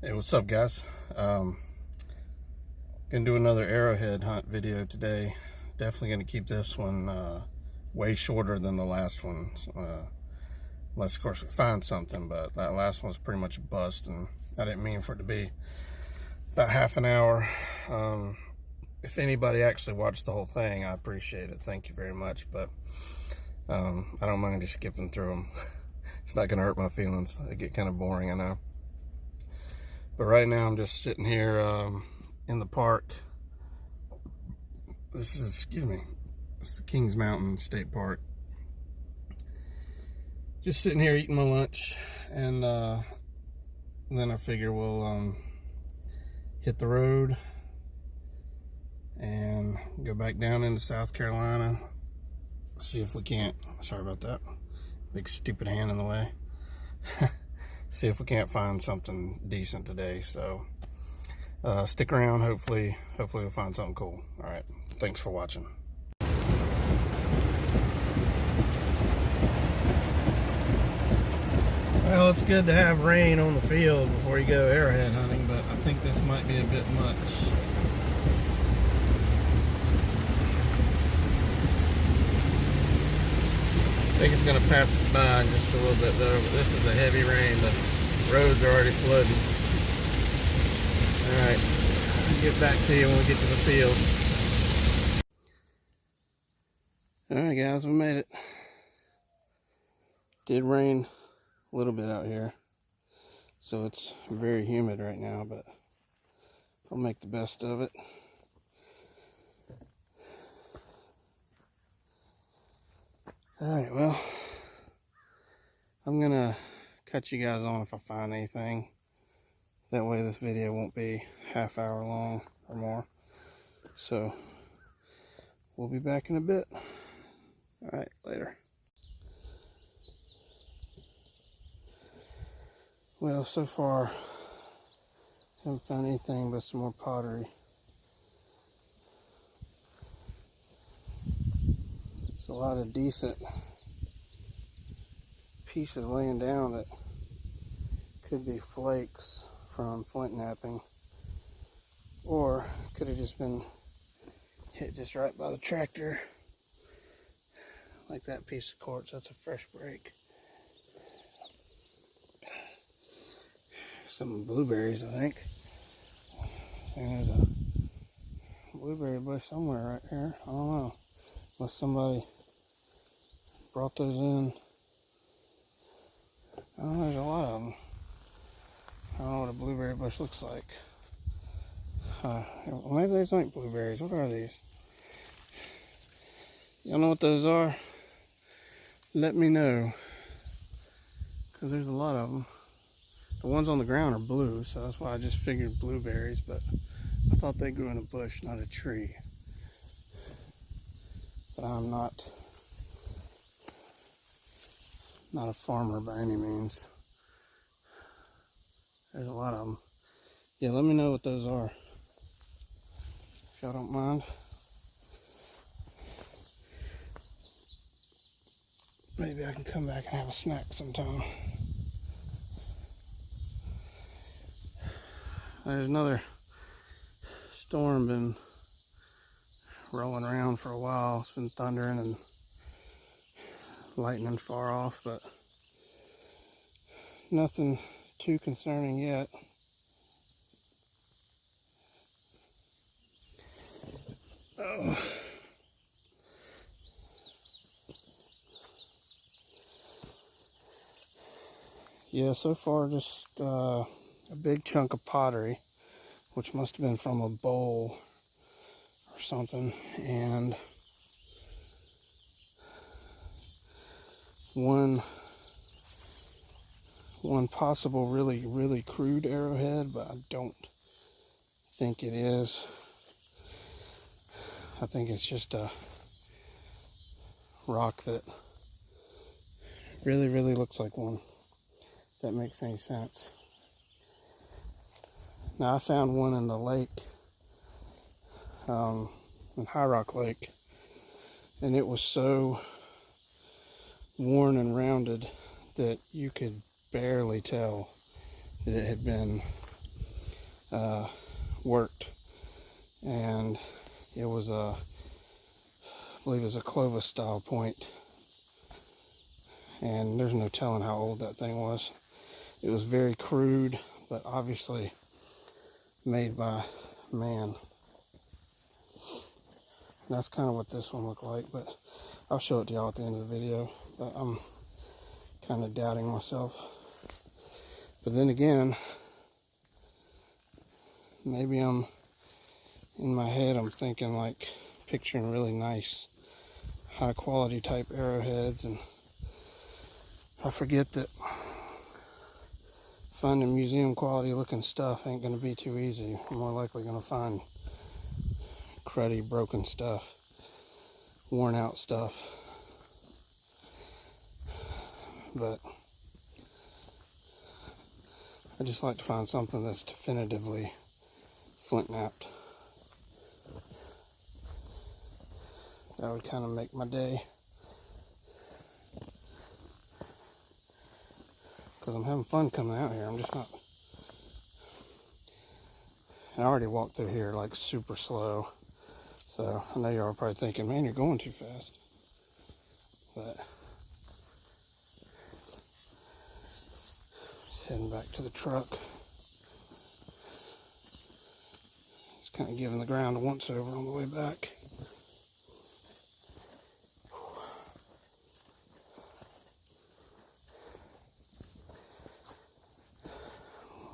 Hey, what's up, guys? Gonna do another arrowhead hunt video today. Definitely gonna keep this one way shorter than the last one, unless of course we find something. But that last one was pretty much a bust, and I didn't mean for it to be about half an hour. If anybody actually watched the whole thing, I appreciate it. Thank you very much. But I don't mind just skipping through them. It's not gonna hurt my feelings. They get kind of boring, I know. But right now I'm just sitting here in the park. This is, excuse me, it's the Kings Mountain State Park. Just sitting here eating my lunch, and then I figure we'll hit the road and go back down into South Carolina. See if we can't, sorry about that, big stupid hand in the way. See if we can't find something decent today. So stick around. Hopefully we'll find something cool. All right, thanks for watching. Well, it's good to have rain on the field before you go arrowhead hunting, but I think this might be a bit much. I think it's going to pass us by in just a little bit though, but this is a heavy rain. The roads are already flooding. Alright, I'll get back to you when we get to the fields. Alright guys, we made it. Did rain a little bit out here, so it's very humid right now, but I'll make the best of it. Alright, well, I'm gonna cut you guys on if I find anything. That way this video won't be half hour long or more. So we'll be back in a bit. Alright, later. Well, so far haven't found anything but some more pottery. There's a lot of decent pieces laying down that could be flakes from flint knapping, or could have just been hit just right by the tractor, like that piece of quartz. That's a fresh break. Some blueberries, I think. And there's a blueberry bush somewhere right here. I don't know, unless somebody brought those in. I don't know, there's a lot of them. I don't know what a blueberry bush looks like. Maybe these aren't blueberries. What are these? Y'all know what those are? Let me know, because there's a lot of them. The ones on the ground are blue, so that's why I just figured blueberries, but I thought they grew in a bush, not a tree. But I'm not a farmer by any means. There's a lot of them. Yeah, let me know what those are, if y'all don't mind. Maybe I can come back and have a snack sometime. There's another storm been rolling around for a while. It's been thundering and lightning far off, but nothing too concerning yet. Oh. Yeah, so far just a big chunk of pottery, which must have been from a bowl or something, and one possible really crude arrowhead, but I don't think it is. I think it's just a rock that really looks like one, if that makes any sense. Now I found one in the lake, in High Rock Lake, and it was so worn and rounded that you could barely tell that it had been worked, and it was I believe it was a Clovis style point, and there's no telling how old that thing was. It was very crude, but obviously made by man. And that's kind of what this one looked like, but I'll show it to y'all at the end of the video. But I'm kind of doubting myself. But then again, maybe I'm in my head, I'm thinking like picturing really nice, high quality type arrowheads, and I forget that finding museum quality looking stuff ain't going to be too easy. I'm more likely going to find cruddy, broken stuff, worn out stuff. But I just like to find something that's definitively flint knapped. That would kind of make my day. Because I'm having fun coming out here. I'm just not. I already walked through here like super slow. So I know y'all are probably thinking, man, you're going too fast. But just heading back to the truck. Just kind of giving the ground a once over on the way back.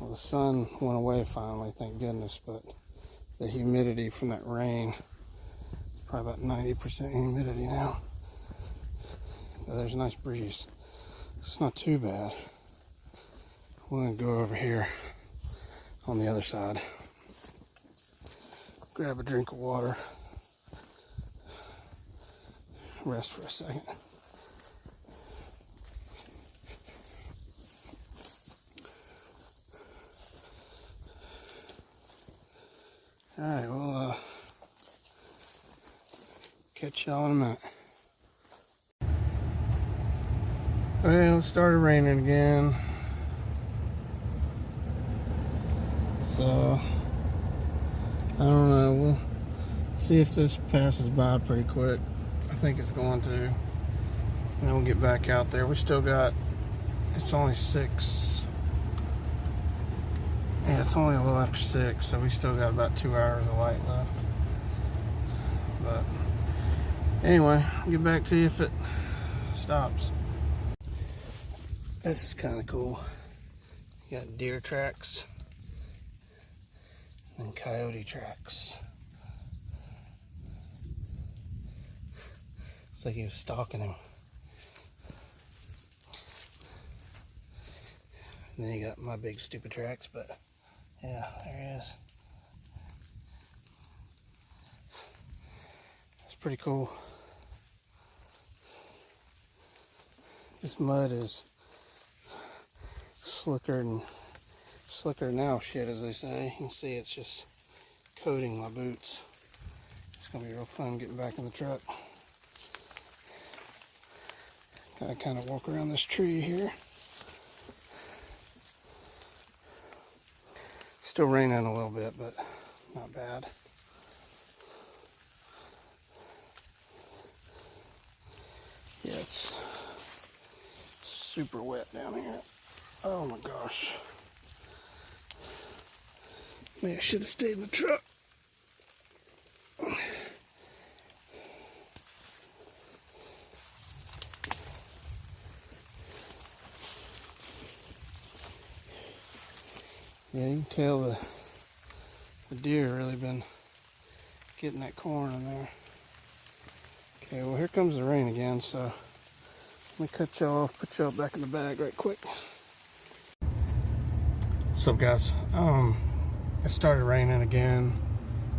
Well, the sun went away finally, thank goodness, but the humidity from that rain, probably about 90% humidity now. But there's a nice breeze. It's not too bad. We're going to go over here on the other side. Grab a drink of water. Rest for a second. Alright, we'll catch y'all in a minute. Well, it started raining again. So, I don't know. We'll see if this passes by pretty quick. I think it's going to. And then we'll get back out there. We still got, it's only 6. Yeah, it's only a little after 6, so we still got about 2 hours of light left. But anyway, I'll get back to you if it stops. This is kind of cool. You got deer tracks and coyote tracks. It's like he was stalking him. And then you got my big stupid tracks, but yeah, there he is. That's pretty cool. This mud is slicker now shit, as they say. You can see it's just coating my boots. It's gonna be real fun getting back in the truck. Gotta kind of walk around this tree here. Still raining a little bit, but not bad. Yeah, it's super wet down here. Oh my gosh. Maybe I should have stayed in the truck. Yeah, you can tell the deer really been getting that corn in there. Okay, well here comes the rain again, so let me cut y'all off, put y'all back in the bag right quick. What's up, guys? It started raining again.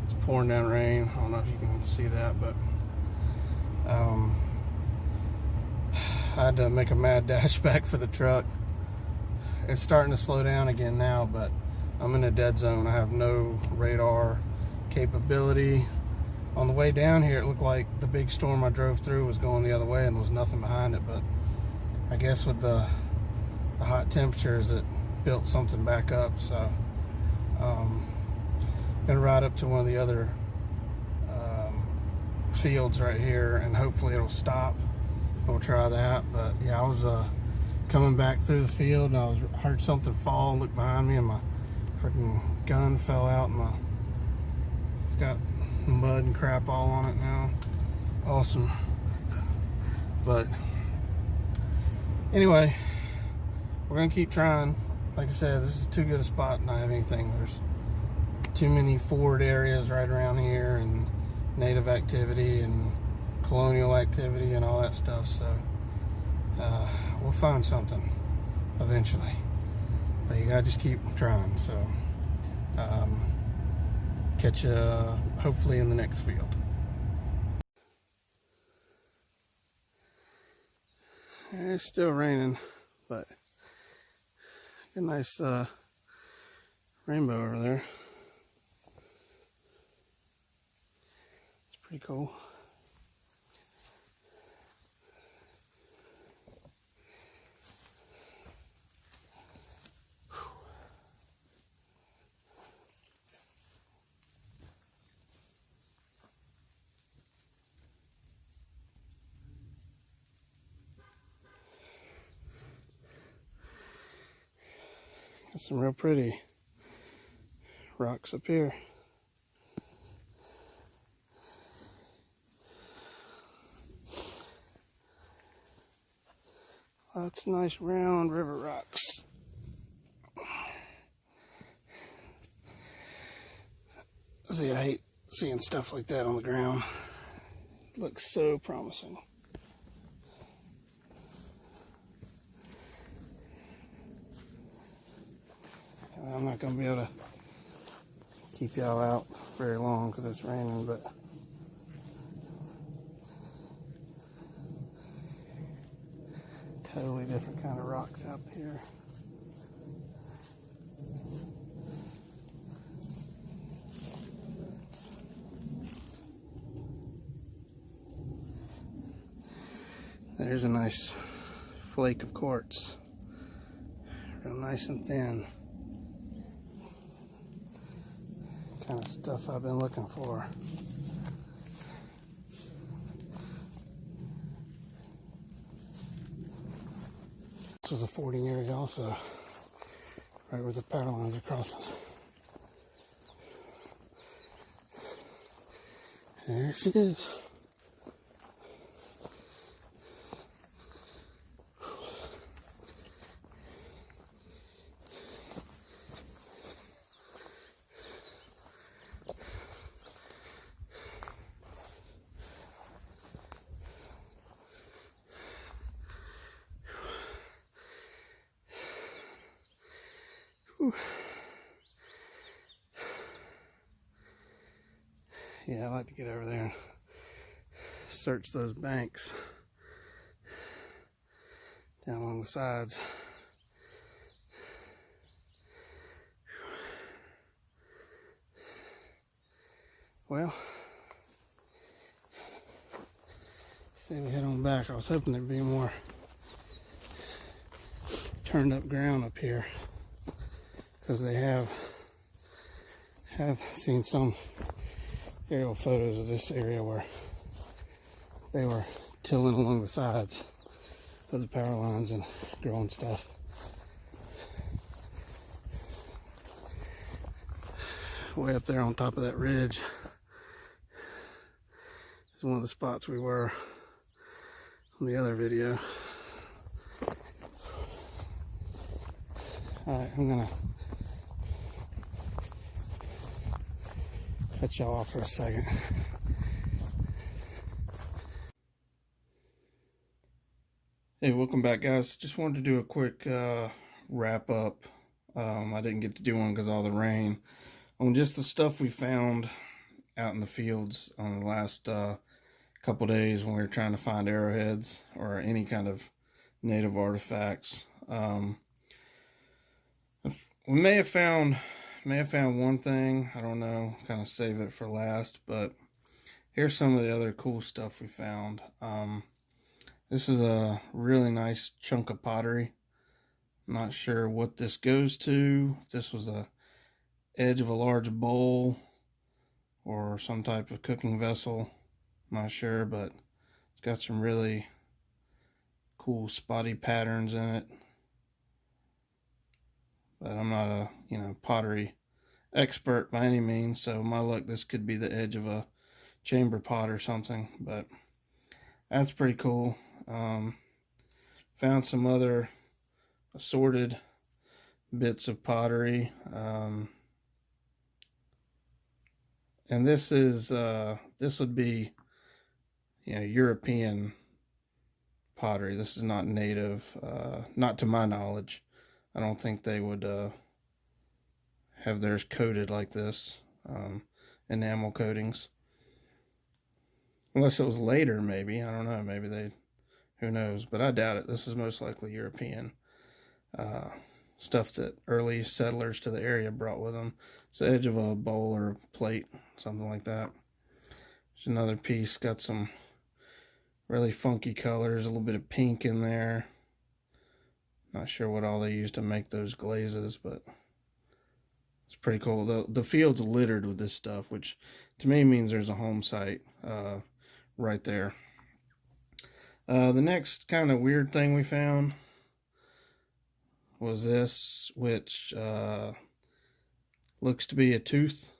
It's pouring down rain. I don't know if you can see that, but I had to make a mad dash back for the truck. It's starting to slow down again now, but I'm in a dead zone. I have no radar capability. On the way down here, it looked like the big storm I drove through was going the other way and there was nothing behind it, but I guess with the hot temperatures, it built something back up. So Gonna ride up to one of the other fields right here, and hopefully it'll stop. We'll try that. But yeah, I was coming back through the field, and I heard something fall. Looked behind me, and my freaking gun fell out. And it's got mud and crap all on it now. Awesome. But anyway, we're gonna keep trying. Like I said, this is too good a spot not to have anything. There's too many forward areas right around here, and native activity and colonial activity and all that stuff. So we'll find something eventually. But you gotta just keep trying. So catch you hopefully in the next field. It's still raining, but a nice rainbow over there. It's pretty cool. Got some real pretty rocks up here. Lots of nice round river rocks. See, I hate seeing stuff like that on the ground. It looks so promising. I'm not going to be able to keep y'all out very long because it's raining, but totally different kind of rocks out here. There's a nice flake of quartz, real nice and thin. Kind of stuff I've been looking for. This was a fording area also, right where the power lines are crossing. There she is. Yeah, I like to get over there and search those banks down along the sides. Well, say we head on back. I was hoping there'd be more turned up ground up here, because they have seen some aerial photos of this area where they were tilling along the sides of the power lines and growing stuff. Way up there on top of that ridge is one of the spots we were on the other video. Alright, I'm gonna cut y'all off for a second. Hey, welcome back, guys. Just wanted to do a quick wrap up. I didn't get to do one because of all the rain. On just the stuff we found out in the fields on the last couple days when we were trying to find arrowheads or any kind of native artifacts. We may have found one thing, I don't know, kind of save it for last, but here's some of the other cool stuff we found. This is a really nice chunk of pottery. I'm not sure what this goes to, if this was a edge of a large bowl or some type of cooking vessel. I'm not sure, but it's got some really cool spotty patterns in it. But I'm not a, pottery expert by any means, so my luck, this could be the edge of a chamber pot or something. But that's pretty cool. Found some other assorted bits of pottery. And this would be, European pottery. This is not native, not to my knowledge. I don't think they would have theirs coated like this, enamel coatings. Unless it was later, maybe. I don't know. Maybe they, who knows? But I doubt it. This is most likely European stuff that early settlers to the area brought with them. It's the edge of a bowl or a plate, something like that. There's another piece, got some really funky colors, a little bit of pink in there. Not sure what all they used to make those glazes, but it's pretty cool. The field's littered with this stuff, which to me means there's a home site right there. The next kind of weird thing we found was this, which looks to be a tooth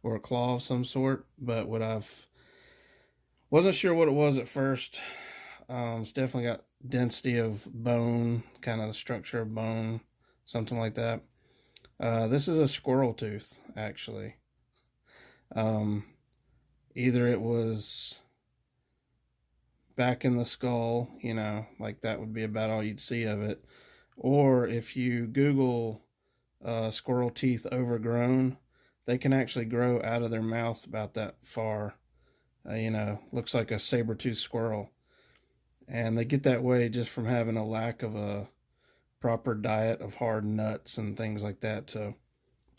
or a claw of some sort, but wasn't sure what it was at first. It's definitely got density of bone, kind of the structure of bone, something like that. This is a squirrel tooth, actually. Either it was back in the skull, like that would be about all you'd see of it. Or if you Google squirrel teeth overgrown, they can actually grow out of their mouth about that far. Looks like a saber-toothed squirrel. And they get that way just from having a lack of a proper diet of hard nuts and things like that to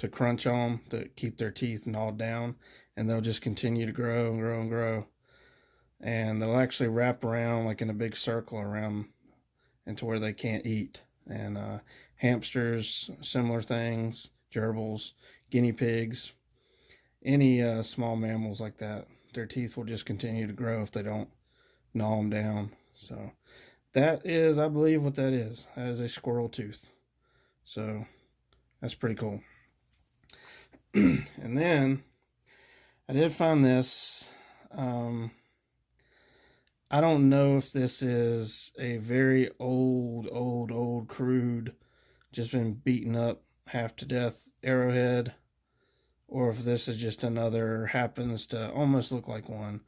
crunch on, to keep their teeth gnawed down. And they'll just continue to grow and grow and grow. And they'll actually wrap around like in a big circle around into where they can't eat. And hamsters, similar things, gerbils, guinea pigs, any small mammals like that, their teeth will just continue to grow if they don't gnaw them down. So that is, I believe, what that is. That is a squirrel tooth. So that's pretty cool. And then I did find this. I don't know if this is a very old, crude, just been beaten up half to death arrowhead, or if this is just another, happens to almost look like one.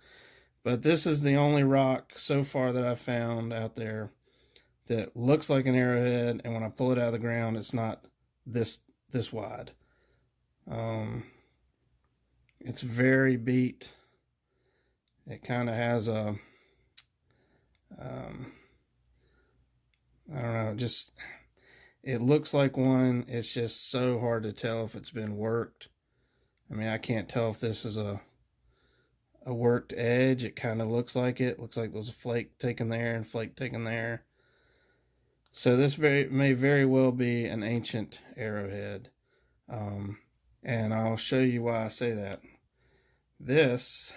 But this is the only rock so far that I've found out there that looks like an arrowhead, and when I pull it out of the ground, it's not this wide. It's very beat. It kind of has a, I don't know, just, it looks like one. It's just so hard to tell if it's been worked. I mean, I can't tell if this is a worked edge. It kind of looks like it. Looks like there's a flake taken there and flake taken there. So this may very well be an ancient arrowhead. And I'll show you why I say that. This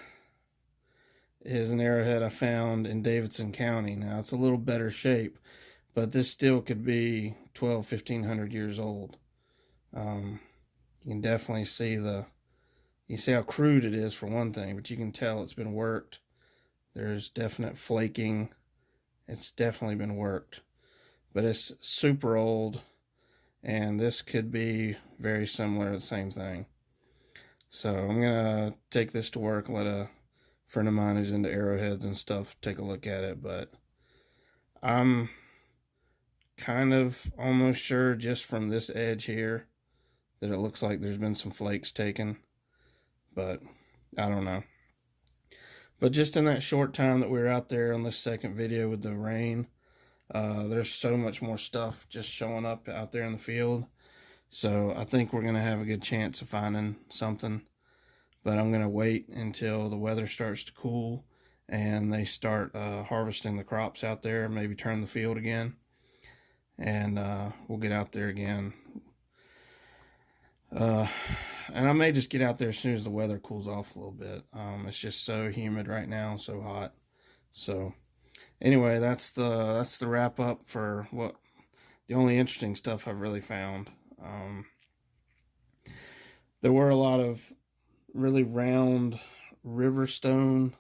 is an arrowhead I found in Davidson County. Now, it's a little better shape, but this still could be 1,500 years old. You can definitely see you see how crude it is for one thing, but you can tell it's been worked. There's definite flaking. It's definitely been worked, but it's super old, and this could be very similar to the same thing. So I'm gonna take this to work, let a friend of mine who's into arrowheads and stuff take a look at it, but I'm kind of almost sure just from this edge here that it looks like there's been some flakes taken, but I don't know. But just in that short time that we were out there on this second video with the rain, there's so much more stuff just showing up out there in the field. So I think we're going to have a good chance of finding something. But I'm going to wait until the weather starts to cool and they start harvesting the crops out there, maybe turn the field again. And we'll get out there again. Uh, and I may just get out there as soon as the weather cools off a little bit. It's just so humid right now, so hot. So anyway, that's the wrap up for what the only interesting stuff I've really found. There were a lot of really round river stone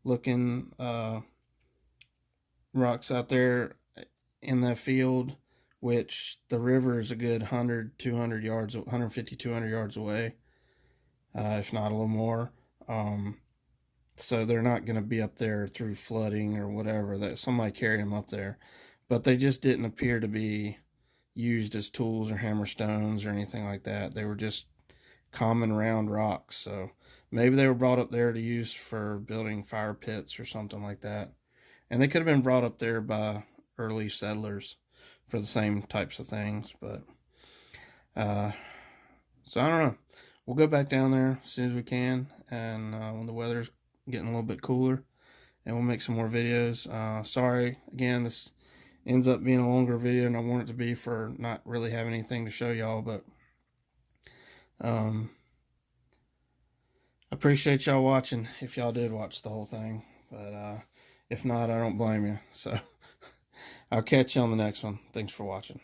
looking rocks out there in that field, which the river is a good 100, 200 yards, 150, 200 yards away, if not a little more. So they're not going to be up there through flooding or whatever. That somebody carried them up there, but they just didn't appear to be used as tools or hammerstones or anything like that. They were just common round rocks. So maybe they were brought up there to use for building fire pits or something like that. And they could have been brought up there by early settlers for the same types of things. But so I don't know. We'll go back down there as soon as we can, and when the weather's getting a little bit cooler, and we'll make some more videos. Sorry again, this ends up being a longer video than I want it to be for not really having anything to show y'all, but I appreciate y'all watching if y'all did watch the whole thing, but if not, I don't blame you. So I'll catch you on the next one. Thanks for watching.